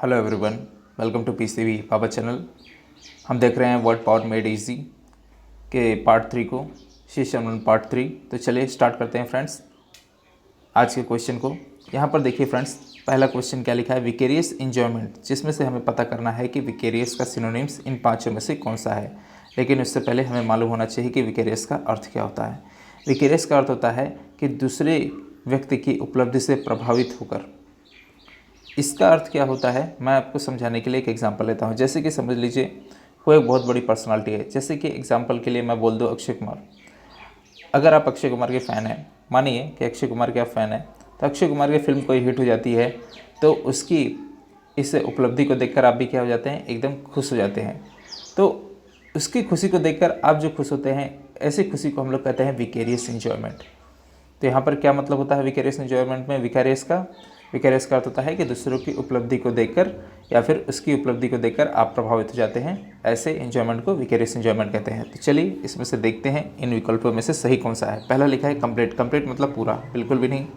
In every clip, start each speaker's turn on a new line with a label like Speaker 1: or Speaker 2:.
Speaker 1: Hello everyone, welcome to PCB Papa channel. हम देख रहे हैं वर्ड पावर मेड इजी के पार्ट 3 को, सेशन 1 पार्ट 3। तो चलिए स्टार्ट करते हैं फ्रेंड्स आज के क्वेश्चन को। यहाँ पर देखिए फ्रेंड्स, पहला क्वेश्चन क्या लिखा है, विकेरियस इन्जॉयमेंट, जिसमें से हमें पता करना है कि विकेरियस का सिनोनिम्स इन पांचों में से कौन सा है। लेकिन उससे पहले हमें मालूम होना चाहिए कि विकेरियस का अर्थ क्या होता है। विकेरियस का अर्थ होता है कि दूसरे व्यक्ति की उपलब्धि से प्रभावित होकर। इसका अर्थ क्या होता है, मैं आपको समझाने के लिए एक एग्जांपल लेता हूँ। जैसे कि समझ लीजिए कोई एक बहुत बड़ी पर्सनालिटी है, जैसे कि एग्जांपल के लिए मैं बोल दूँ अक्षय कुमार। अगर आप अक्षय कुमार के फ़ैन हैं, मानिए कि अक्षय कुमार के आप फ़ैन हैं, तो अक्षय कुमार की फिल्म कोई हिट हो जाती है तो उसकी इस उपलब्धि को देखकर आप भी क्या हो जाते हैं, एकदम खुश हो जाते हैं। तो उसकी खुशी को देखकर आप जो खुश होते हैं, ऐसी खुशी को हम लोग कहते हैं विकेरियस इन्जॉयमेंट। तो यहाँ पर क्या मतलब होता है विकेरियस एन्जॉयमेंट में, विकेरियस का अर्थ होता है कि दूसरों की उपलब्धि को देखकर या फिर उसकी उपलब्धि को देखकर आप प्रभावित हो जाते हैं। ऐसे एन्जॉयमेंट को विकेरियस एन्जॉयमेंट कहते हैं। तो चलिए इसमें से देखते हैं इन विकल्पों में से सही कौन सा है। पहला लिखा है कंप्लीट। कंप्लीट मतलब पूरा, बिल्कुल भी नहीं।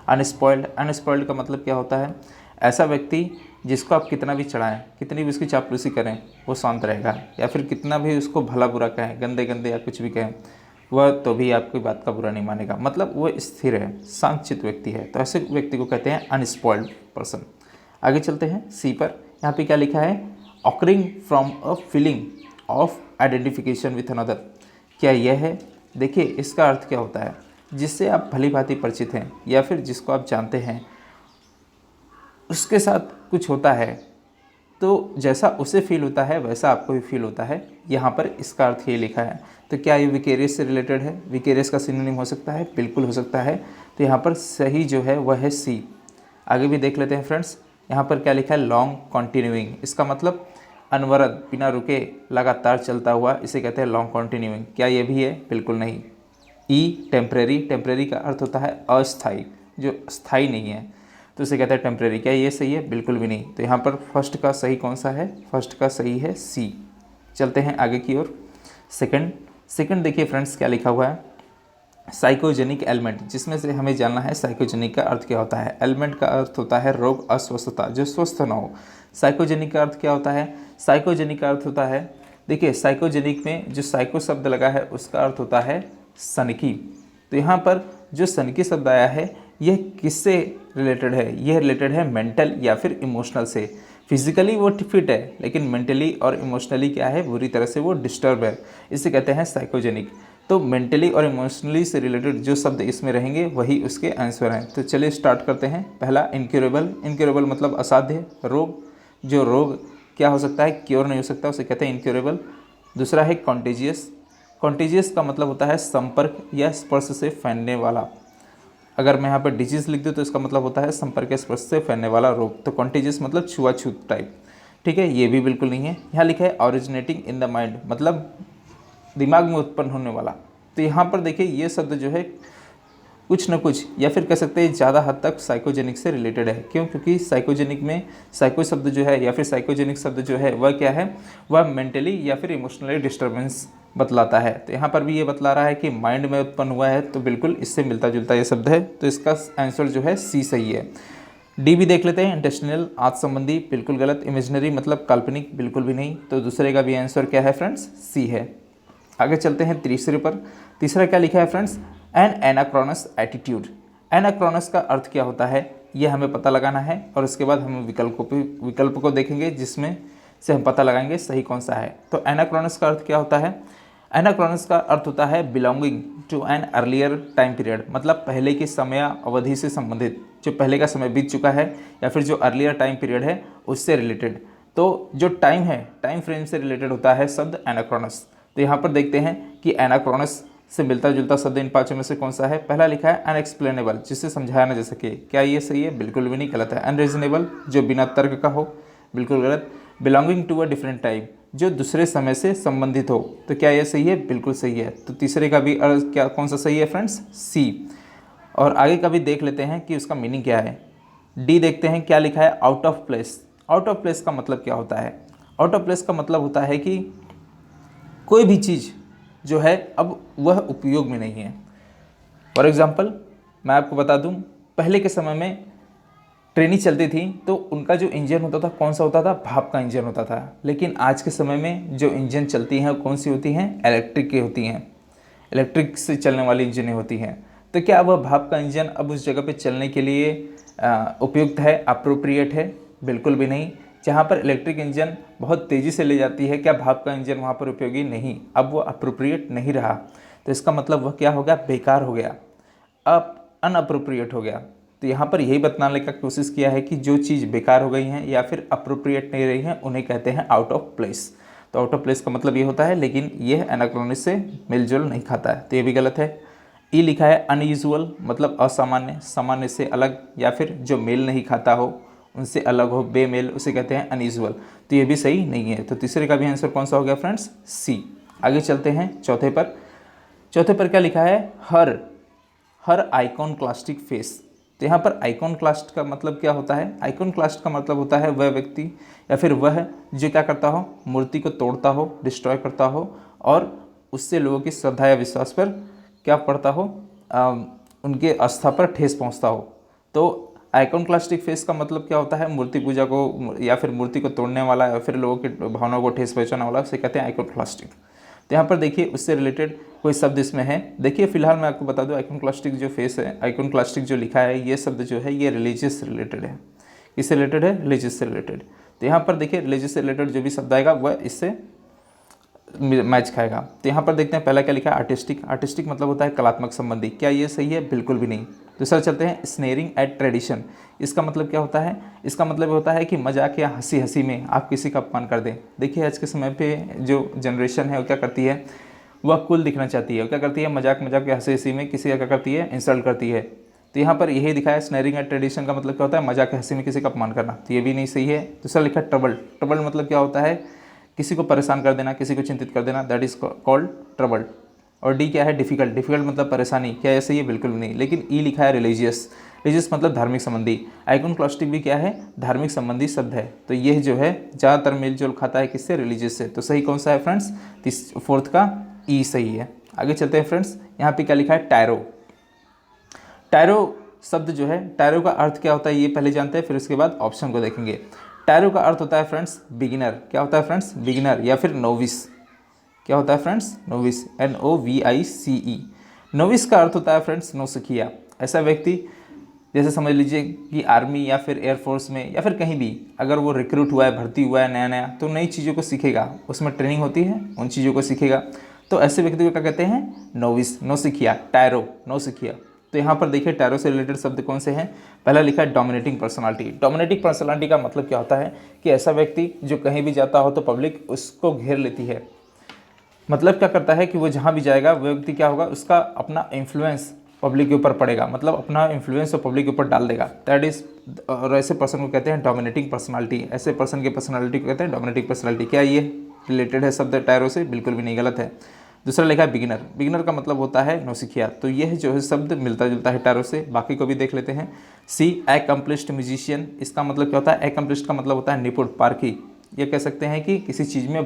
Speaker 1: अनस्पॉइल्ड, अनस्पॉइल्ड का मतलब क्या होता है, ऐसा व्यक्ति जिसको आप कितना भी चढ़ाएं, कितनी भी उसकी चापलूसी करें, वो शांत रहेगा। या फिर कितना भी उसको भला बुरा कहें, गंदे गंदे या कुछ भी कहें, वह तो भी आपकी बात का बुरा नहीं मानेगा। मतलब वह स्थिर है, शांतचित्त व्यक्ति है। तो ऐसे व्यक्ति को कहते हैं अनस्पॉइल्ड पर्सन। आगे चलते हैं सी पर। यहाँ पे क्या लिखा है, occurring from a feeling of identification with another. क्या यह है, देखिए इसका अर्थ क्या होता है, जिससे आप भली भांति परिचित हैं या फिर जिसको आप जानते हैं, उसके साथ कुछ होता है तो जैसा उसे फील होता है वैसा आपको भी फील होता है। यहाँ पर इसका अर्थ ये लिखा है। तो क्या ये विकेरियस से रिलेटेड है? विकेरियस का सिनोनिम हो सकता है, बिल्कुल हो सकता है। तो यहाँ पर सही जो है वह है सी। आगे भी देख लेते हैं फ्रेंड्स। यहाँ पर क्या लिखा है, लॉन्ग कॉन्टिन्यूइंग। इसका मतलब अनवरत, बिना रुके, लगातार चलता हुआ, इसे कहते हैं लॉन्ग कॉन्टिन्यूइंग। क्या ये भी है? बिल्कुल नहीं। ई टेम्परेरी, टेम्परेरी का अर्थ होता है अस्थाई, जो स्थायी नहीं है, तो इसे कहते हैं टेम्परेरी। क्या ये सही है? बिल्कुल भी नहीं। तो यहाँ पर फर्स्ट का सही कौन सा है? फर्स्ट का सही है सी। चलते हैं आगे की ओर। सेकंड देखिए फ्रेंड्स क्या लिखा हुआ है, साइकोजेनिक एलिमेंट, जिसमें से हमें जानना है साइकोजेनिक का अर्थ क्या होता है। एलिमेंट का अर्थ होता है रोग, अस्वस्थता, जो स्वस्थ ना हो। साइकोजेनिक का अर्थ क्या होता है? साइकोजेनिक का अर्थ होता है, देखिए साइकोजेनिक में जो साइको शब्द लगा है उसका अर्थ होता है सनकी। तो यहाँ पर जो सनकी शब्द आया है यह किससे रिलेटेड है? यह रिलेटेड है मेंटल या फिर इमोशनल से। फिजिकली वो फिट है लेकिन मेंटली और इमोशनली क्या है, बुरी तरह से वो डिस्टर्ब है, इसे कहते हैं साइकोजेनिक। तो मेंटली और इमोशनली से रिलेटेड जो शब्द इसमें रहेंगे वही उसके आंसर हैं। तो चलिए स्टार्ट करते हैं। पहला इनक्योरेबल, इनक्योरेबल मतलब असाध्य रोग, जो रोग क्या हो सकता है, क्योर नहीं हो सकता, उसे कहते हैं इनक्योरेबल। दूसरा है कॉन्टेजियस। कॉन्टेजियस का मतलब होता है संपर्क या स्पर्श से फैलने वाला। अगर मैं यहाँ पर डिजीज़ लिख दूँ तो इसका मतलब होता है संपर्क या स्पर्श से फैलने वाला रोग। तो कॉन्टेजियस मतलब छुआछूत टाइप, ठीक है, ये भी बिल्कुल नहीं है। यहाँ लिखा है ऑरिजिनेटिंग इन द माइंड, मतलब दिमाग में उत्पन्न होने वाला। तो यहाँ पर देखिए ये शब्द जो है कुछ न कुछ, या फिर कह सकते हैं ज़्यादा हद तक साइकोजेनिक से रिलेटेड है। क्यों? क्योंकि साइकोजेनिक में साइको शब्द जो है या फिर साइकोजेनिक शब्द जो है वह क्या है, वह मेंटली या फिर इमोशनली डिस्टर्बेंस बतलाता है। तो यहाँ पर भी ये बतला रहा है कि माइंड में उत्पन्न हुआ है, तो बिल्कुल इससे मिलता जुलता ये शब्द है। तो इसका आंसर जो है सी सही है। डी भी देख लेते हैं। इंटेस्टिनल, आंत संबंधी, बिल्कुल गलत। इमेजिनरी मतलब काल्पनिक, बिल्कुल भी नहीं। तो दूसरे का भी आंसर क्या है फ्रेंड्स, सी है। आगे चलते हैं तीसरे पर। तीसरा क्या लिखा है फ्रेंड्स, एन एनाक्रोनस एटीट्यूड। एनाक्रोनस का अर्थ क्या होता है यह हमें पता लगाना है, और उसके बाद हम विकल्प को देखेंगे जिसमें से हम पता लगाएंगे सही कौन सा है। तो एनाक्रोनस का अर्थ क्या होता है? एनाक्रोनस का अर्थ होता है belonging to an earlier time period, मतलब पहले की समय अवधि से संबंधित, जो पहले का समय बीत चुका है या फिर जो अर्लियर टाइम पीरियड है उससे रिलेटेड। तो जो टाइम है, टाइम फ्रेम से रिलेटेड होता है शब्द एनाक्रोनस। तो यहाँ पर देखते हैं कि एनाक्रोनस से मिलता जुलता शब्द इन पांचों में से कौन सा है। पहला लिखा है अनएक्सप्लेनेबल, जिससे समझाया ना जा सके। क्या ये सही है? बिल्कुल भी नहीं, गलत है। अनरीजनेबल, जो बिना तर्क का हो, बिल्कुल गलत। Belonging to a different time, जो दूसरे समय से संबंधित हो। तो क्या ये सही है? बिल्कुल सही है। तो तीसरे का भी अर्थ क्या, कौन सा सही है फ्रेंड्स? सी। और आगे का भी देख लेते हैं कि उसका मीनिंग क्या है। डी देखते हैं क्या लिखा है, out of place. Out of place का मतलब क्या होता है? आउट ऑफ प्लेस का मतलब होता है कि कोई भी चीज़ जो है अब वह उपयोग में नहीं है। फॉर एग्ज़ाम्पल मैं आपको बता दूं, पहले के समय में ट्रेनें चलती थी तो उनका जो इंजन होता था कौन सा होता था, भाप का इंजन होता था। लेकिन आज के समय में जो इंजन चलती हैं कौन सी होती हैं, इलेक्ट्रिक की होती हैं, इलेक्ट्रिक से चलने वाली इंजनें होती हैं। तो क्या वह भाप का इंजन अब उस जगह पे चलने के लिए उपयुक्त है, अप्रोप्रिएट है? बिल्कुल भी नहीं। जहाँ पर इलेक्ट्रिक इंजन बहुत तेज़ी से ले जाती है, क्या भाप का इंजन वहाँ पर उपयोगी? नहीं, अब वो अप्रोप्रिएट नहीं रहा। तो इसका मतलब वह क्या हो गया, बेकार हो गया, अब अनअप्रोप्रिएट हो गया। तो यहाँ पर यही बताने का कोशिश किया है कि जो चीज़ बेकार हो गई हैं या फिर अप्रोप्रिएट नहीं रही हैं उन्हें कहते हैं आउट ऑफ प्लेस। तो आउट ऑफ प्लेस का मतलब ये होता है, लेकिन यह एनाक्रोनिस से मिलजुल नहीं खाता है, तो ये भी गलत है। ई लिखा है अनयूजुअल, मतलब असामान्य, सामान्य से अलग या फिर जो मेल नहीं खाता हो, उनसे अलग हो, बेमेल, उसे कहते हैं अनयूजुअल। तो ये भी सही नहीं है। तो तीसरे का भी आंसर कौन सा हो गया फ्रेंड्स, सी। आगे चलते हैं चौथे पर। चौथे पर क्या लिखा है, हर आइकॉनक्लास्टिक फेस। तो यहाँ पर आइकॉनक्लास्ट का मतलब क्या होता है, आइकॉनक्लास्ट का मतलब होता है वह व्यक्ति या फिर वह जो क्या करता हो, मूर्ति को तोड़ता हो, डिस्ट्रॉय करता हो और उससे लोगों की श्रद्धा या विश्वास पर क्या पड़ता हो, उनके आस्था पर ठेस पहुँचता हो। तो आइकॉनक्लास्टिक फेस का मतलब क्या होता है, मूर्ति पूजा को या फिर मूर्ति को तोड़ने वाला या फिर लोगों की भावनाओं को ठेस पहुँचाने वाला, उसे कहते हैं आइकॉनक्लास्टिक। तो यहाँ पर देखिए उससे रिलेटेड कोई शब्द इसमें है। देखिए फिलहाल मैं आपको बता दूं, आइकॉनक्लास्टिक जो फेस है, आइकॉनक्लास्टिक जो लिखा है, ये शब्द जो है ये रिलीजियस से रिलेटेड है। किससे रिलेटेड है, रिलीजियस से रिलेटेड। तो यहाँ पर देखिए रिलीजियस से रिलेटेड जो भी शब्द आएगा वह इससे मैच खाएगा। तो यहाँ पर देखते हैं पहला क्या लिखा है, आर्टिस्टिक। आर्टिस्टिक मतलब होता है कलात्मक संबंधी। क्या ये सही है, बिल्कुल भी नहीं। दूसरा चलते हैं स्नेरिंग एट ट्रेडिशन। इसका मतलब क्या होता है, इसका मतलब होता है कि मजाक या हंसी हंसी में आप किसी का अपमान कर दें। देखिए आज के समय पे जो जनरेशन है वो क्या करती है, वह कूल दिखना चाहती है, वो क्या करती है, मजाक मजाक या हंसी हंसी में किसी का क्या करती है, इंसल्ट करती है। तो यहाँ पर यही दिखा है, स्नेरिंग एट ट्रेडिशन का मतलब क्या होता है, मजाक हंसी में किसी का अपमान करना। तो ये भी नहीं सही है। दूसरा लिखा है ट्रबल। ट्रबल मतलब क्या होता है, किसी को परेशान कर देना, किसी को चिंतित कर देना, दैट इज कॉल्ड ट्रबल। और डी क्या है, डिफिकल्ट। डिफिकल्ट मतलब परेशानी। क्या ऐसे ही है, बिल्कुल नहीं। लेकिन ई लिखा है रिलीजियस। रिलीजियस मतलब धार्मिक संबंधी। आइकॉनक्लास्टिक भी क्या है, धार्मिक संबंधी शब्द है। तो यह जो है ज़्यादातर मेलजोल खाता है किससे, रिलीजियस से। तो सही कौन सा है फ्रेंड्स, फोर्थ का ई सही है। आगे चलते हैं फ्रेंड्स, यहाँ पे क्या लिखा है, टायरो। टायरो शब्द जो है, टायरो का अर्थ क्या होता है ये पहले जानते हैं, फिर उसके बाद ऑप्शन को देखेंगे। टायरो का अर्थ होता है फ्रेंड्स बिगिनर। क्या होता है फ्रेंड्स, बिगिनर या फिर नोविस। क्या होता है फ्रेंड्स, नोविस, NOVICE। नोविस का अर्थ होता है फ्रेंड्स नौसिखिया। ऐसा व्यक्ति, जैसे समझ लीजिए कि आर्मी या फिर एयरफोर्स में या फिर कहीं भी अगर वो रिक्रूट हुआ है, भर्ती हुआ है नया नया, तो नई चीज़ों को सीखेगा, उसमें ट्रेनिंग होती है, उन चीज़ों को सीखेगा। तो ऐसे व्यक्ति को क्या कहते हैं, नोविस, नौसिखिया, टायरो, नौसिखिया। तो यहाँ पर देखिए टायरो से रिलेटेड शब्द कौन से हैं। पहला लिखा है डोमिनेटिंग पर्सनालिटी। डोमिनेटिंग पर्सनालिटी का मतलब क्या होता है कि ऐसा व्यक्ति जो कहीं भी जाता हो तो पब्लिक उसको घेर लेती है। मतलब क्या करता है कि वो जहाँ भी जाएगा वो व्यक्ति क्या होगा, उसका अपना इन्फ्लुएंस पब्लिक के ऊपर पड़ेगा, मतलब अपना इन्फ्लुएंस वो पब्लिक के ऊपर डाल देगा, दैट इज। और ऐसे पर्सन को कहते हैं डोमिनेटिंग पर्सनालिटी। ऐसे पर्सन की पर्सनालिटी को कहते हैं डोमिनेटिंग पर्सनालिटी। क्या ये रिलेटेड है शब्द टायरो से, बिल्कुल भी नहीं, गलत है। दूसरा लिखा है बिगिनर। बिगिनर का मतलब होता है नौसिखिया। तो यह जो है शब्द मिलता जुलता है टायरो से। बाकी को भी देख लेते हैं। सी, एकम्प्लिश्ड म्यूजिशियन। इसका मतलब क्या होता है, एकम्प्लिश्ड का मतलब होता है निपुण, पारखी। ये कह सकते हैं कि किसी चीज़ में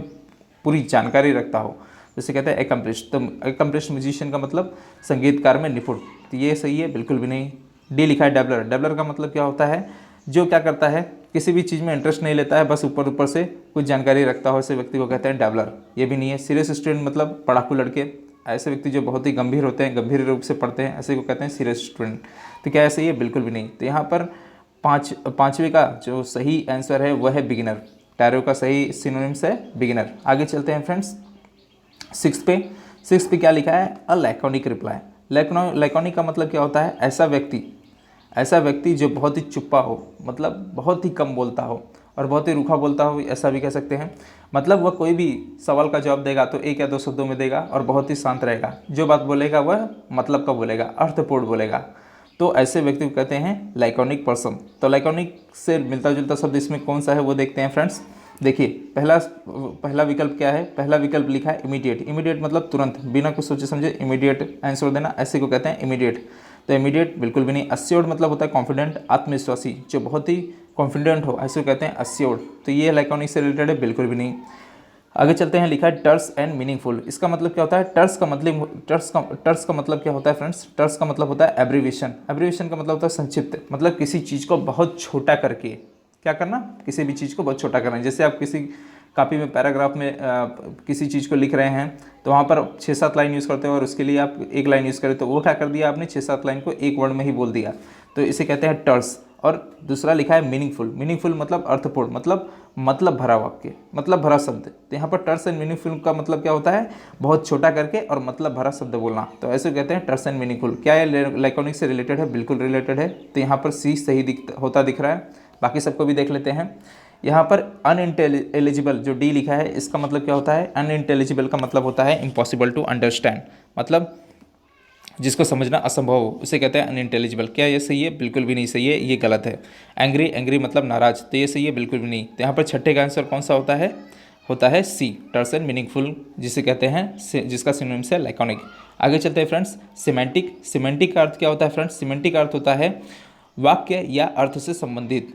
Speaker 1: पूरी जानकारी रखता हो, जैसे कहते हैं एकम्प्लिश्ड। तो एकम्प्लिश्ड म्यूजिशियन का मतलब संगीतकार में निपुण। तो ये सही है, बिल्कुल भी नहीं। डी लिखा है डेवलर। डेवलर का मतलब क्या होता है, जो क्या करता है, किसी भी चीज़ में इंटरेस्ट नहीं लेता है, बस ऊपर ऊपर से कुछ जानकारी रखता हो, ऐसे व्यक्ति को कहते हैं डेवलर। ये भी नहीं है। सीरियस स्टूडेंट मतलब पढ़ाकू लड़के। ऐसे व्यक्ति जो बहुत ही गंभीर होते हैं, गंभीर रूप से पढ़ते हैं, ऐसे को कहते हैं सीरियस स्टूडेंट। तो क्या ऐसे ही है, बिल्कुल भी नहीं। तो यहाँ पर पाँचवें का जो सही आंसर है वह है बिगिनर। टायरो का सही सिनोनिम्स है बिगिनर। आगे चलते हैं फ्रेंड्स सिक्स पे क्या लिखा है, अ लैकोनिक रिप्लाई। लैकोनिक का मतलब क्या होता है, ऐसा व्यक्ति जो बहुत ही चुप्पा हो, मतलब बहुत ही कम बोलता हो और बहुत ही रूखा बोलता हो, ऐसा भी कह सकते हैं। मतलब वह कोई भी सवाल का जवाब देगा तो एक या दो शब्दों में देगा और बहुत ही शांत रहेगा। जो बात बोलेगा वह मतलब का बोलेगा, अर्थपूर्ण बोलेगा। तो ऐसे व्यक्ति को कहते हैं लाइकोनिक पर्सन। तो लाइकोनिक से मिलता जुलता शब्द इसमें कौन सा है वो देखते हैं फ्रेंड्स। देखिए पहला विकल्प क्या है, पहला विकल्प लिखा है इमीडिएट। इमीडिएट मतलब तुरंत, बिना कुछ सोचे समझे इमीडिएट आंसर देना, ऐसे को कहते हैं इमीडिएट। तो इमीडिएट बिल्कुल भी नहीं। अस्योर्ड मतलब होता है कॉन्फिडेंट, आत्मविश्वासी, जो बहुत ही कॉन्फिडेंट हो, ऐसे को कहते हैं अस्योर्ड। तो ये लाइकोनिक से रिलेटेड है, बिल्कुल भी नहीं। आगे चलते हैं, लिखा है टर्स एंड मीनिंगफुल। इसका मतलब क्या होता है? टर्स का मतलब क्या होता है फ्रेंड्स? टर्स का मतलब होता है एब्रीविएशन। एब्रीविएशन का मतलब होता है संक्षिप्त, मतलब किसी चीज़ को बहुत छोटा करके क्या करना, किसी भी चीज़ को बहुत छोटा करना। जैसे आप किसी कॉपी में पैराग्राफ में किसी चीज़ को लिख रहे हैं तो वहाँ पर 6-7 लाइन यूज़ करते हो और उसके लिए आप एक लाइन यूज़ करें, तो वो क्या कर दिया आपने, 6-7 लाइन को एक वर्ड में ही बोल दिया, तो इसे कहते हैं टर्स। और दूसरा लिखा है मीनिंगफुल। मीनिंगफुल मतलब अर्थपूर्ण, मतलब भरा वाक्य, मतलब भरा शब्द। तो यहाँ पर टर्स एंड मीनिंगफुल का मतलब क्या होता है? बहुत छोटा करके और मतलब भरा शब्द बोलना, तो ऐसे कहते हैं टर्स एंड मीनिंगफुल। क्या ये लैकोनिक से रिलेटेड है? बिल्कुल रिलेटेड है। तो यहाँ पर सी सही होता दिख रहा है। बाकी सबको भी देख लेते हैं। यहाँ पर अनइंटेलिजिबल जो डी लिखा है, इसका मतलब क्या होता है? अनइंटेलिजिबल का मतलब होता है इम्पॉसिबल टू अंडरस्टैंड, मतलब जिसको समझना असंभव हो उसे कहते हैं अनइंटेलिजिबल। क्या ये सही है? बिल्कुल भी नहीं सही है, ये गलत है। एंग्री मतलब नाराज, तो ये सही है? बिल्कुल भी नहीं। तो यहाँ पर छठे का आंसर कौन सा होता है सी, टर्स एंड मीनिंगफुल, जिसे कहते हैं, जिसका सिनोनिम्स है लैकोनिक। आगे चलते हैं फ्रेंड्स, सिमेंटिक। सिमेंटिक का अर्थ क्या होता है फ्रेंड्स? सिमेंटिक का अर्थ होता है वाक्य या अर्थ से संबंधित,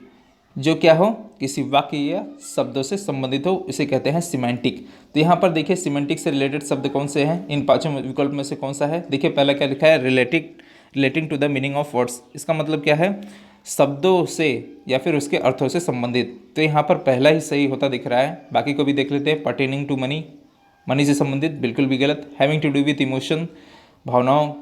Speaker 1: जो क्या हो, किसी वाक्य या शब्दों से संबंधित हो, इसे कहते हैं सिमेंटिक। तो यहाँ पर देखिए सिमेंटिक से रिलेटेड शब्द कौन से हैं? इन पांचों विकल्प में से कौन सा है? देखिए पहला क्या लिखा है? Relating to the meaning of words. इसका मतलब क्या है? शब्दों से या फिर उसके अर्थों से संबंधित। तो यहाँ पर पहला ही सही होता दिख रहा है। बाकी को भी देख लेते हैं। पर्टेनिंग टू मनी, मनी से संबंधित, बिल्कुल भी गलत। Having to do with emotion, भावनाओं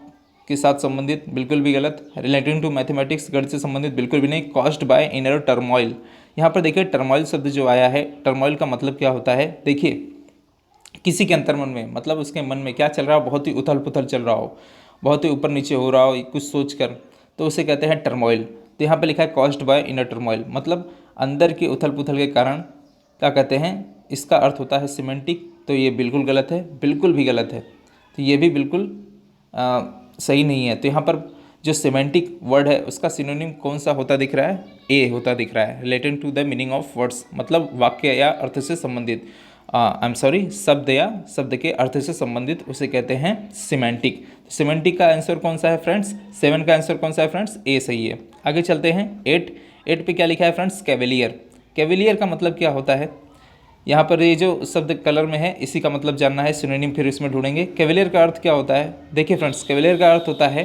Speaker 1: के साथ संबंधित, बिल्कुल भी गलत। रिलेटिंग टू मैथमेटिक्स, गणित से संबंधित, बिल्कुल भी नहीं। कॉज्ड बाय इनर टर्मोइल, यहाँ पर देखिए टर्मोइल शब्द जो आया है, टर्मोइल का मतलब क्या होता है? देखिए किसी के अंतर्मन में, मतलब उसके मन में क्या चल रहा हो, बहुत ही उथल पुथल चल रहा हो, बहुत ही ऊपर नीचे हो रहा हो कुछ सोच कर, तो उसे कहते हैं टर्मोइल। तो यहाँ पर लिखा है कॉज्ड बाय इनर टर्मोइल, मतलब अंदर के उथल पुथल के कारण क्या कहते हैं? इसका अर्थ होता है सिमेंटिक। तो ये बिल्कुल गलत है, बिल्कुल भी गलत है। तो ये भी बिल्कुल सही नहीं है। तो यहाँ पर जो सिमेंटिक वर्ड है उसका सिनोनिम कौन सा होता दिख रहा है? ए होता दिख रहा है। Relating to the meaning of words, मतलब वाक्य या अर्थ से संबंधित, शब्द या शब्द के अर्थ से संबंधित, उसे कहते हैं सिमेंटिक। सिमेंटिक का आंसर कौन सा है फ्रेंड्स? 7 का आंसर कौन सा है फ्रेंड्स? ए सही है। आगे चलते हैं 8 पे क्या लिखा है फ्रेंड्स? कैवेलियर। कैवेलियर का मतलब क्या होता है? यहाँ पर ये जो शब्द कलर में है इसी का मतलब जानना है, सिनोनिम फिर इसमें ढूंढेंगे। कैवेलियर का अर्थ क्या होता है? देखिए फ्रेंड्स, कैवेलियर का अर्थ होता है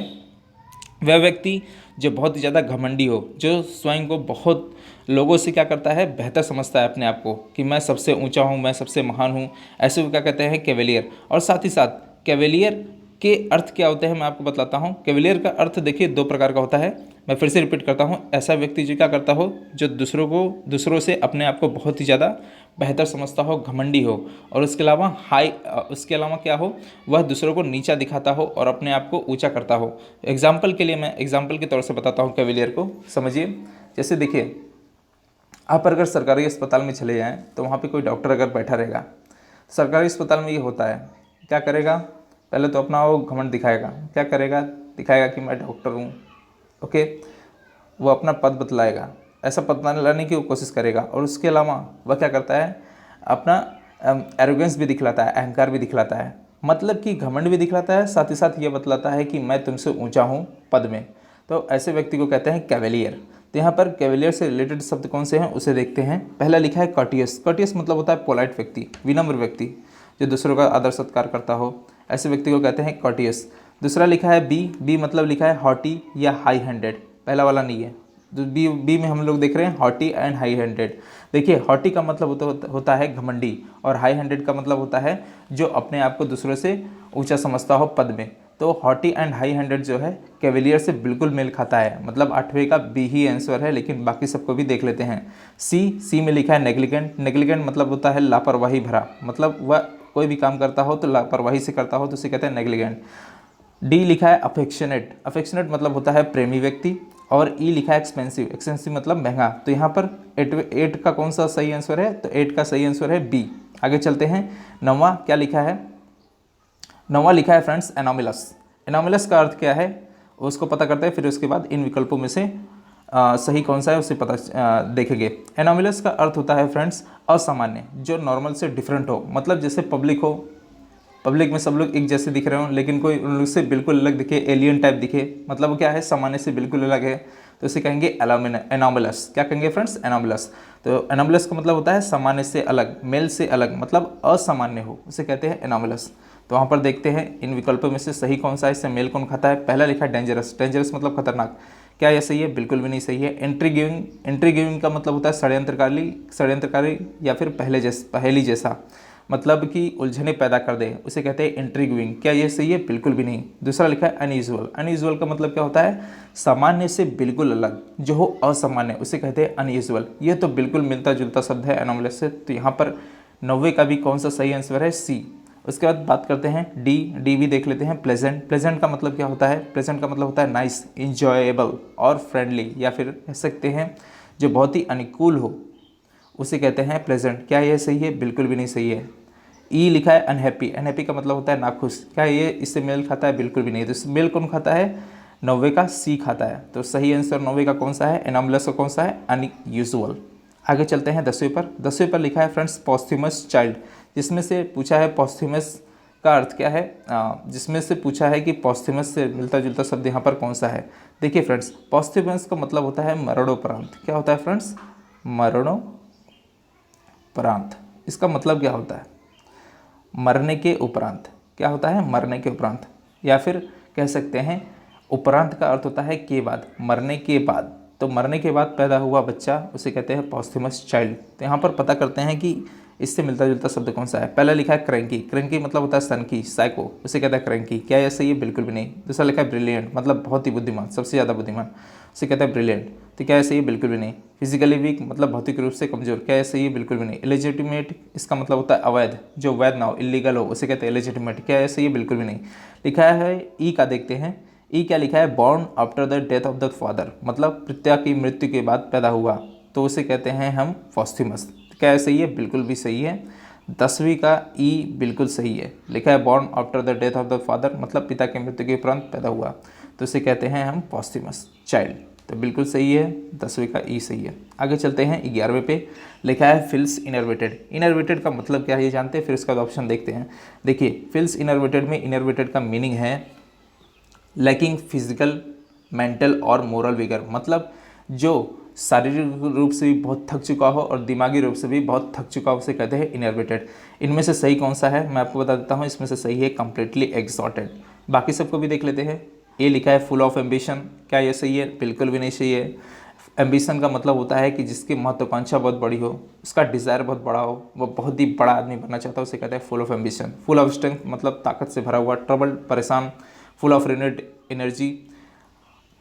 Speaker 1: वह व्यक्ति जो बहुत ही ज़्यादा घमंडी हो, जो स्वयं को बहुत लोगों से क्या करता है, बेहतर समझता है अपने आप को, कि मैं सबसे ऊंचा हूँ, मैं सबसे महान हूँ, ऐसे को क्या कहते हैं? कैवेलियर। और साथ ही साथ कैवेलियर के अर्थ क्या होते हैं मैं आपको बताता हूँ। कैवेलियर का अर्थ देखिए 2 प्रकार का होता है। मैं फिर से रिपीट करता हूँ, ऐसा व्यक्ति जो क्या करता हो, जो दूसरों से अपने आप को बहुत ही ज़्यादा बेहतर समझता हो, घमंडी हो, और उसके अलावा क्या हो, वह दूसरों को नीचा दिखाता हो और अपने आप को ऊंचा करता हो। एग्जाम्पल के लिए मैं एग्जाम्पल के तौर से बताता हूँ कैवेलियर को, समझिए। जैसे देखिए, आप अगर सरकारी अस्पताल में चले जाएँ तो वहाँ पे कोई डॉक्टर अगर बैठा रहेगा, सरकारी अस्पताल में ये होता है, क्या करेगा? पहले तो अपना वो घमंड दिखाएगा। क्या करेगा? दिखाएगा कि मैं डॉक्टर हूँ, ओके। वो अपना पद बतलाएगा, ऐसा पद लाने की वो कोशिश करेगा। और उसके अलावा वह क्या करता है? अपना एरोगेंस भी दिखलाता है, अहंकार भी दिखलाता है, मतलब कि घमंड भी दिखलाता है, साथ ही साथ ये बतलाता है कि मैं तुमसे ऊंचा हूँ पद में। तो ऐसे व्यक्ति को कहते हैं कैवेलियर। तो यहाँ पर कैवेलियर से रिलेटेड शब्द कौन से हैं उसे देखते हैं। पहला लिखा है कॉर्टियस। कॉर्टियस मतलब होता है पोलाइट व्यक्ति, विनम्र व्यक्ति, जो दूसरों का आदर सत्कार करता हो, ऐसे व्यक्ति को कहते हैं कॉर्टियस। दूसरा लिखा है बी मतलब लिखा है हॉटी या हाई हैंडेड, पहला वाला नहीं है। तो बी में हम लोग देख रहे हैं हॉटी एंड हाई हैंडेड। देखिए हॉटी का मतलब होता है घमंडी, और हाई हैंडेड का मतलब होता है जो अपने आप को दूसरों से ऊंचा समझता हो पद में। तो हॉटी एंड हाई हैंडेड जो है कैवेलियर से बिल्कुल मेल खाता है, मतलब 8वें का बी ही आंसर है, लेकिन बाकी सबको भी देख लेते हैं। सी में लिखा है नेग्लिजेंट। नेग्लिजेंट मतलब होता है लापरवाही भरा, मतलब वह कोई भी काम करता हो तो लापरवाही से करता हो, तो उसे कहते हैं नेग्लिजेंट। डी लिखा है अफेक्शनेट। अफेक्शनेट मतलब होता है प्रेमी व्यक्ति। और ई लिखा है एक्सपेंसिव। एक्सपेंसिव मतलब महंगा। तो यहाँ पर 8 का कौन सा सही आंसर है? तो 8 का सही आंसर है बी। आगे चलते हैं। 9वां क्या लिखा है? 9वां लिखा है फ्रेंड्स एनोमिलस। एनोमिलस का अर्थ क्या है उसको पता करते हैं, फिर उसके बाद इन विकल्पों में से सही कौन सा है उसे देखेंगे। एनोमिलस का अर्थ होता है फ्रेंड्स असामान्य, जो नॉर्मल से डिफरेंट हो, मतलब जैसे पब्लिक हो, पब्लिक में सब लोग एक जैसे दिख रहे हो लेकिन कोई उन लोग से बिल्कुल अलग दिखे, एलियन टाइप दिखे, मतलब वो क्या है, सामान्य से बिल्कुल अलग है, तो इसे कहेंगे एनोमलस। क्या कहेंगे फ्रेंड्स? एनोमलस। तो एनोमलस का मतलब होता है सामान्य से अलग, मेल से अलग, मतलब असामान्य हो, उसे कहते हैं एनोमलस। तो वहाँ पर देखते हैं इन विकल्पों में से सही कौन सा है, इससे मेल कौन खाता है। पहला लिखा है डेंजरस। डेंजरस मतलब खतरनाक। क्या यह सही है? बिल्कुल भी नहीं सही है। इंट्रीगिविंग। इंट्रीगिविंग का मतलब होता है षड्यंत्रकारी, षड्यंत्रकारी या फिर पहेली जैसा, मतलब कि उलझने पैदा कर दे, उसे कहते हैं इंट्रीगिविंग। क्या ये सही है? बिल्कुल भी नहीं। दूसरा लिखा है अनयूजुअल। अनयूजुअल का मतलब क्या होता है? सामान्य से बिल्कुल अलग, जो हो असामान्य, उसे कहते हैं अनयूजुअल। ये तो बिल्कुल मिलता जुलता शब्द है एनोमलस से, तो यहाँ पर 90 का भी कौन सा सही आंसर है? सी। उसके बाद बात करते हैं डी। डी भी देख लेते हैं। प्लेजेंट। प्लेजेंट का मतलब क्या होता है? प्लेजेंट का मतलब होता है नाइस, इंजॉयबल और फ्रेंडली, या फिर कह सकते हैं जो बहुत ही अनुकूल हो, उसे कहते हैं प्लेजेंट। क्या ये सही है? बिल्कुल भी नहीं सही है। ई लिखा है अनहैप्पी। अनहैप्पी का मतलब होता है नाखुश। क्या ये इससे मेल खाता है? बिल्कुल भी नहीं। तो मेल कौन खाता है? 90 का सी खाता है। तो सही आंसर 90 का कौन सा है? एनोमलस का कौन सा है? अनयूजुअल। आगे चलते हैं 10वें पर। 10वें पर लिखा है फ्रेंड्स पॉस्थ्यूमस चाइल्ड, जिसमें से पूछा है पॉस्थ्यूमस का अर्थ क्या है, जिसमें से पूछा है कि पॉस्थ्यूमस से मिलता जुलता शब्द यहाँ पर कौन सा है। देखिए फ्रेंड्स, पॉस्थ्यूमस का मतलब होता है मरणोपरांत। क्या होता है फ्रेंड्स? मरणोपरांत। इसका मतलब क्या होता है? मरने के उपरांत। क्या होता है? मरने के उपरांत, या फिर कह सकते हैं उपरांत का अर्थ होता है के बाद, मरने के बाद। तो मरने के बाद पैदा हुआ बच्चा, उसे कहते हैं पॉस्थ्यूमस चाइल्ड। तो यहाँ पर पता करते हैं कि इससे मिलता जुलता शब्द कौन सा है। पहला लिखा है क्रैंकी। क्रैंकी मतलब होता है सनकी, साइको, उसे कहता है क्रैंकी। क्या ये सही है? बिल्कुल भी नहीं। दूसरा लिखा है ब्रिलियंट, मतलब बहुत ही बुद्धिमान, सबसे ज़्यादा बुद्धिमान, उसे कहता है ब्रिलियंट। तो क्या ऐसे ही? बिल्कुल भी नहीं। फिजिकली वीक मतलब भौतिक रूप से कमजोर। क्या ऐसे ही? बिल्कुल भी नहीं। इलेजिटिमेट, इसका मतलब होता है अवैध, जो वैध ना हो, इलीगल हो, उसे कहते हैं इलेजिटिमेट। क्या ऐसे ही? बिल्कुल भी नहीं। लिखा है ई का, देखते हैं ई क्या लिखा है। Born after the death of the father, मतलब पिता की मृत्यु के बाद पैदा हुआ, तो उसे कहते हैं हम पॉस्थ्यूमस। क्या ऐसे ही है? बिल्कुल भी सही है। 10वीं का ई बिल्कुल सही है। लिखा है born after the death of the father, मतलब पिता की मृत्यु के उपरांत पैदा हुआ, तो उसे कहते हैं हम पॉस्थ्यूमस चाइल्ड। तो बिल्कुल सही है, 10वीं का ई सही है। आगे चलते हैं 11वें पे। लिखा है फिल्स इनर्वेटेड। इनर्वेटेड का मतलब क्या है ये जानते हैं, फिर इसका ऑप्शन देखते हैं। देखिए फिल्स इनर्वेटेड में इनर्वेटेड का मीनिंग है लैकिंग फिजिकल, मेंटल और मोरल विगर, मतलब जो शारीरिक रूप से भी बहुत थक चुका हो और दिमागी रूप से भी बहुत थक चुका हो, उसे कहते हैं इनर्वेटेड। इनमें से सही कौन सा है मैं आपको बता देता हूँ। इसमें से सही है कंप्लीटली एग्जॉटेड। बाकी सबको भी देख लेते हैं। ये लिखा है फुल ऑफ एम्बिशन। क्या ये सही है? बिल्कुल भी नहीं सही है। एम्बिशन का मतलब होता है कि जिसकी महत्वाकांक्षा बहुत बड़ी हो, उसका डिज़ायर बहुत बड़ा हो, वो बहुत ही बड़ा आदमी बनना चाहता है, उसे कहते हैं full of ambition. Full of strength मतलब ताकत से भरा हुआ। ट्रबल परेशान। फुल ऑफ रिन्यूड एनर्जी,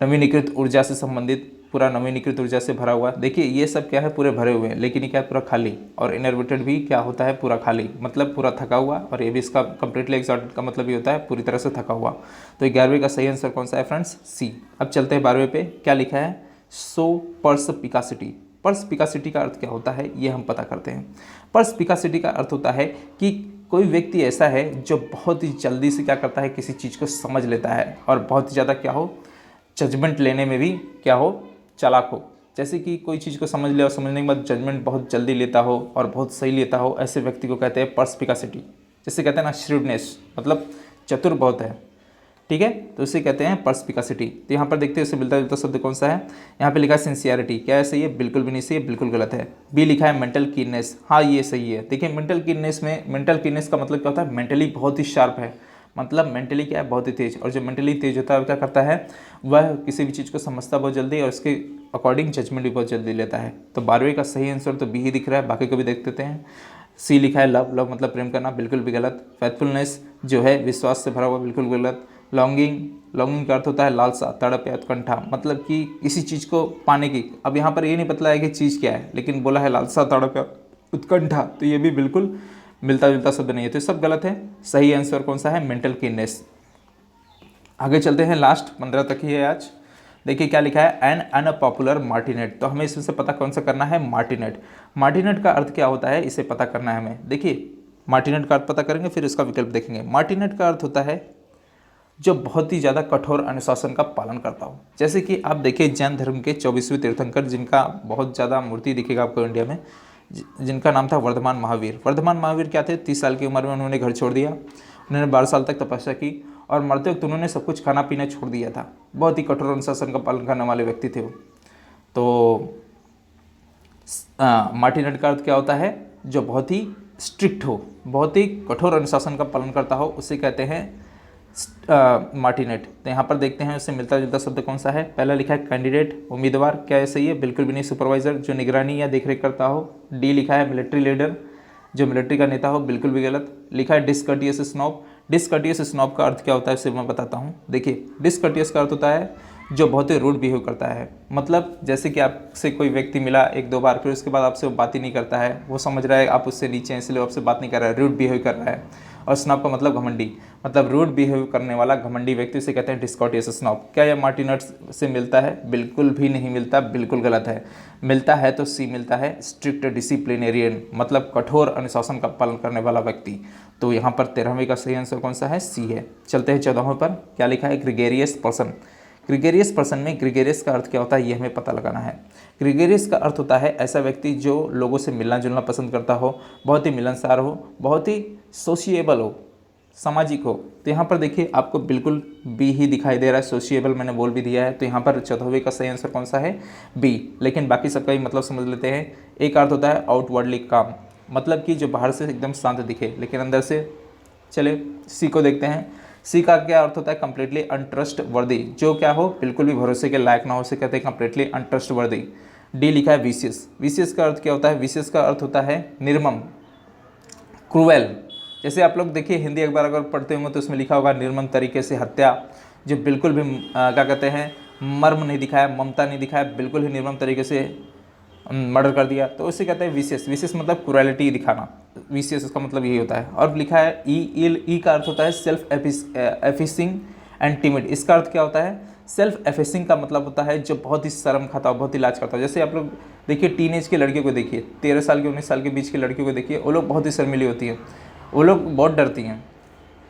Speaker 1: नवीनीकृत ऊर्जा से संबंधित, पूरा नवीनीकृत ऊर्जा से भरा हुआ। देखिए ये सब क्या है, पूरे भरे हुए हैं, लेकिन ये क्या है, पूरा खाली। और इनर्वेटेड भी क्या होता है, पूरा खाली, मतलब पूरा थका हुआ। और ये भी इसका कंप्लीटली एग्जॉटेड का मतलब ये होता है पूरी तरह से थका हुआ। तो 11वीं का सही आंसर कौन सा है फ्रेंड्स? सी। अब चलते हैं 12वें पे। क्या लिखा है? सो पर्सपिकासिटी। पर्सपिकासिटी का अर्थ क्या होता है ये हम पता करते हैं। पर्सपिकासिटी का अर्थ होता है कि कोई व्यक्ति ऐसा है जो बहुत ही जल्दी से क्या करता है, किसी चीज़ को समझ लेता है और बहुत ही ज़्यादा क्या हो, जजमेंट लेने में भी क्या हो, चालाक हो। जैसे कि कोई चीज़ को समझ ले और समझने के बाद जजमेंट बहुत जल्दी लेता हो और बहुत सही लेता हो, ऐसे व्यक्ति को कहते हैं पर्सपिकासिटी। जैसे कहते हैं ना श्रीवनेस, मतलब चतुर बहुत है, ठीक है, तो इसे कहते हैं पर्सपिकासिटी। तो यहाँ पर देखते हैं इससे मिलता जुलता शब्द कौन सा है। यहाँ पे लिखा है सिंसियरिटी। क्या है सही है? बिल्कुल भी नहीं सही है, बिल्कुल गलत है। बी लिखा है मेंटल कीननेस। हाँ ये सही है। देखिए मेंटल कीननेस में, मेंटल कीननेस का मतलब क्या होता है, मेंटली बहुत ही शार्प है, मतलब मेंटली क्या है, बहुत ही तेज। और जो मेंटली तेज होता है वो क्या करता है, वह किसी भी चीज़ को समझता बहुत जल्दी और उसके अकॉर्डिंग जजमेंट भी बहुत जल्दी लेता है। तो 12वीं का सही आंसर तो बी ही दिख रहा है, बाकी को भी देख देते हैं। सी लिखा है लव। लव मतलब प्रेम करना, बिल्कुल भी गलत। फेथफुलनेस जो है विश्वास से भरा हुआ, बिल्कुल गलत। लॉन्गिंग, लॉन्गिंग का अर्थ होता है लालसा, तड़प या उत्कंठा, मतलब कि किसी चीज़ को पाने की। अब यहाँ पर ये नहीं बतलाया कि चीज़ क्या है, लेकिन बोला है लालसा, तड़प या उत्कंठा, तो ये भी बिल्कुल मिलता जुलता शब्द नहीं है, तो सब गलत है। सही आंसर कौन सा है? Mental keenness. आगे चलते हैं, लास्ट 15 तक ही है आज। देखिए क्या लिखा है, एन अनपॉपुलर मार्टिनेट। तो हमें इसमें से पता कौन सा करना है, मार्टिनेट। मार्टिनेट का अर्थ क्या होता है इसे पता करना है हमें। देखिए मार्टिनेट का अर्थ पता करेंगे, फिर इसका विकल्प देखेंगे। मार्टिनेट का अर्थ होता है जो बहुत ही ज़्यादा कठोर अनुशासन का पालन करता हो। जैसे कि आप देखिए जैन धर्म के 24वें तीर्थंकर, जिनका बहुत ज़्यादा मूर्ति दिखेगा आपको इंडिया में, जिनका नाम था वर्धमान महावीर। वर्धमान महावीर क्या थे, 30 साल की उम्र में उन्होंने घर छोड़ दिया उन्होंने 12 साल तक तपस्या की और मरते वक्त उन्होंने सब कुछ खाना पीना छोड़ दिया था। बहुत ही कठोर अनुशासन का पालन करने वाले व्यक्ति थे वो। तो मार्टिनेट का अर्थ क्या होता है? जो बहुत ही स्ट्रिक्ट हो, बहुत ही कठोर अनुशासन का पालन करता हो, उसे कहते हैं मार्टिनेट। तो यहाँ पर देखते हैं उससे मिलता जुलता शब्द कौन सा है। पहला लिखा है कैंडिडेट, उम्मीदवार, क्या ये सही है? बिल्कुल भी नहीं। सुपरवाइजर, जो निगरानी या देखरेख करता हो। डी लिखा है मिलिट्री लीडर, जो मिलिट्री का नेता हो, बिल्कुल भी गलत। लिखा है डिसकर्टियस स्नॉब। डिसकर्टियस स्नॉब का अर्थ क्या होता है उसे मैं बताता हूँ। देखिए, डिसकर्टियस का अर्थ होता है जो बहुत ही रूड बिहेव करता है। मतलब जैसे कि आपसे कोई व्यक्ति मिला 1-2 बार, फिर उसके बाद आपसे वो बात ही नहीं करता है, वो समझ रहा है आप उससे नीचे हैं इसलिए आपसे बात नहीं कर रहा है, रूड बिहेव कर रहा है। और स्नॉब का मतलब घमंडी, मतलब रूड बिहेव करने वाला घमंडी व्यक्ति से कहते हैं डिस्कॉर्टियस स्नॉब। क्या यह मार्टिनेट से मिलता है? बिल्कुल भी नहीं मिलता, बिल्कुल गलत है। मिलता है तो सी मिलता है, स्ट्रिक्ट डिसिप्लिनेरियन, मतलब कठोर अनुशासन का पालन करने वाला व्यक्ति। तो यहाँ पर 13वें का सही आंसर कौन सा है? सी है। चलते हैं 14वें पर। क्या लिखा है? Gregarious person. ग्रेगेरियस पर्सन में ग्रेगेरियस का अर्थ क्या होता है ये हमें पता लगाना है। ग्रेगेरियस का अर्थ होता है ऐसा व्यक्ति जो लोगों से मिलना जुलना पसंद करता हो, बहुत ही मिलनसार हो, बहुत ही सोशिएबल हो, सामाजिक हो। तो यहाँ पर देखिए आपको बिल्कुल बी ही दिखाई दे रहा है, सोशिएबल मैंने बोल भी दिया है। तो यहाँ पर 14वें का सही आंसर कौन सा है? बी। लेकिन बाकी सबका ही मतलब समझ लेते हैं। एक अर्थ होता है आउटवर्डली काम, मतलब कि जो बाहर से एकदम शांत दिखे लेकिन अंदर से, चले सी को देखते हैं। सी का क्या अर्थ होता है? कंप्लीटली अनट्रस्ट वर्दी, जो क्या हो बिल्कुल भी भरोसे के लायक ना हो, उसे कहते हैं कंप्लीटली अनट्रस्ट वर्दी। डी लिखा है विशियस। विशियस का अर्थ क्या होता है? विशियस का अर्थ होता है निर्मम, क्रूएल। जैसे आप लोग देखिए हिंदी अखबार अगर पढ़ते होंगे तो उसमें लिखा होगा निर्मम तरीके से हत्या, जो बिल्कुल भी क्या कहते हैं मर्म नहीं दिखाया, ममता नहीं दिखाया, बिल्कुल ही निर्मम तरीके से मर्डर कर दिया, तो उसे कहते हैं विशियस। विशियस मतलब क्रूएलिटी दिखाना, विशियस इसका मतलब यही होता है। और लिखा है ई का अर्थ होता है सेल्फ एफिसिंग एंड टिमिड। इसका अर्थ क्या होता है? सेल्फ एफिसिंग का मतलब होता है जो बहुत ही शर्म खाता हो, बहुत ही लाज करता हो। जैसे आप लोग देखिए टीनेज के लड़कियों को देखिए, 13 साल के 19 साल के बीच की लड़कियों को देखिए, वो लोग बहुत ही शर्मिली होती हैं, वो लोग बहुत डरती हैं,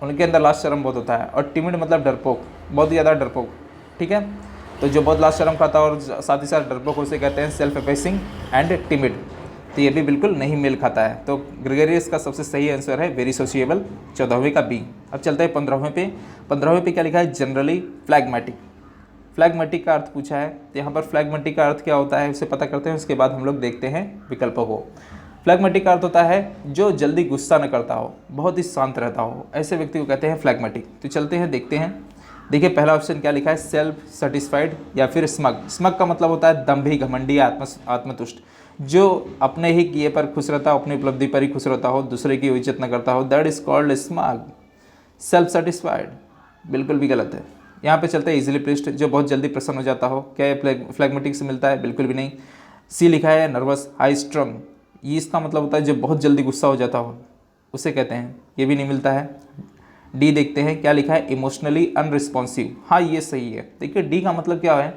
Speaker 1: उनके अंदर लाज शर्म बहुत होता है। और टिमिड मतलब डरपोक, बहुत ही ज़्यादा डरपोक, ठीक है। तो जो बहुत लाज शर्म खाता है और साथ ही साथ डरपोक, उसे कहते हैं सेल्फ एफेसिंग एंड टिमिड। तो ये भी बिल्कुल नहीं मेल खाता है। तो ग्रेगेरियस का सबसे सही आंसर है वेरी सोशिएबल, 14वें का बी। अब चलते हैं 15वें पे। 15वें पे क्या लिखा है? Generally phlegmatic. फ्लैगमेटिक का अर्थ पूछा है, तो यहाँ पर फ्लैगमेटिक का अर्थ क्या होता है उसे पता करते हैं, उसके बाद हम लोग देखते हैं विकल्पों को। फ्लैगमेटिक का अर्थ होता है जो जल्दी गुस्सा न करता हो, बहुत ही शांत रहता हो, ऐसे व्यक्ति को कहते हैं फ्लैगमेटिक। तो चलते हैं देखते हैं। देखिए पहला ऑप्शन क्या लिखा है? सेल्फ सेटिस्फाइड या फिर स्मग। स्मग का मतलब होता है दम्भी, घमंडी, आत्मतुष्ट, जो अपने ही किए पर खुश रहता हो, अपनी उपलब्धि पर ही खुश रहता हो, दूसरे की इज्जत न करता हो, that is called smug. Self satisfied बिल्कुल भी गलत है। यहाँ पे चलते हैं इजीली प्लीज्ड, जो बहुत जल्दी प्रसन्न हो जाता हो। क्या ये फ्लैगमेटिक से मिलता है? बिल्कुल भी नहीं। सी लिखा है नर्वस हाई स्ट्रंग, ये इसका मतलब होता है जो बहुत जल्दी गुस्सा हो जाता हो, उसे कहते हैं, ये भी नहीं मिलता है। डी देखते हैं क्या लिखा है? Emotionally unresponsive. हाँ ये सही है। देखिए डी का मतलब क्या है?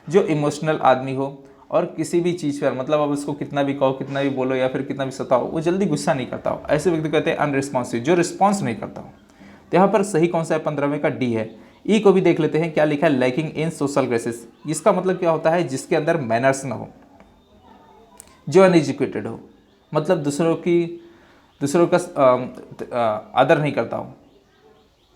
Speaker 1: जो इमोशनल आदमी हो और किसी भी चीज़ पर, मतलब अब उसको कितना भी कहो, कितना भी बोलो या फिर कितना भी सताओ, वो जल्दी गुस्सा नहीं करता हो, ऐसे व्यक्ति कहते हैं अनरिस्पॉन्सिव, जो रिस्पॉन्स नहीं करता हो। तो यहाँ पर सही कौन सा है? 15वें का डी है। ई को भी देख लेते हैं क्या लिखा है? Lacking in social graces. इसका मतलब क्या होता है? जिसके अंदर मैनर्स ना हो, जो अनएजुकेटेड हो, मतलब दूसरों का आदर नहीं करता हो,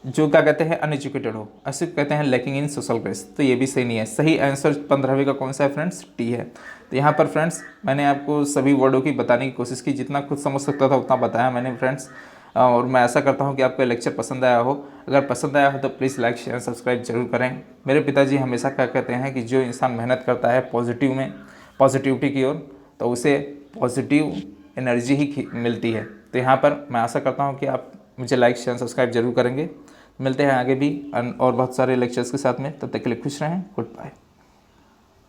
Speaker 1: जो क्या कहते हैं अनएजुकेटेड हो, ऐसे कहते हैं लैकिंग इन सोशल ग्रेस। तो ये भी सही नहीं है। सही आंसर 15वें का कौन सा है फ्रेंड्स? टी है। तो यहाँ पर फ्रेंड्स मैंने आपको सभी वर्डों की बताने की कोशिश की, जितना खुद समझ सकता था उतना बताया मैंने फ्रेंड्स। और मैं ऐसा करता हूँ कि आपको लेक्चर पसंद आया हो। अगर पसंद आया हो तो प्लीज़ लाइक शेयर सब्सक्राइब जरूर करें। मेरे पिताजी हमेशा क्या कहते हैं कि जो इंसान मेहनत करता है पॉजिटिविटी की ओर, तो उसे पॉजिटिव एनर्जी ही मिलती है। तो यहाँ पर मैं आशा करता हूँ कि आप मुझे लाइक शेयर सब्सक्राइब जरूर करेंगे। मिलते हैं आगे भी और बहुत सारे लेक्चर्स के साथ में, तब तक के लिए खुश रहें। Good bye.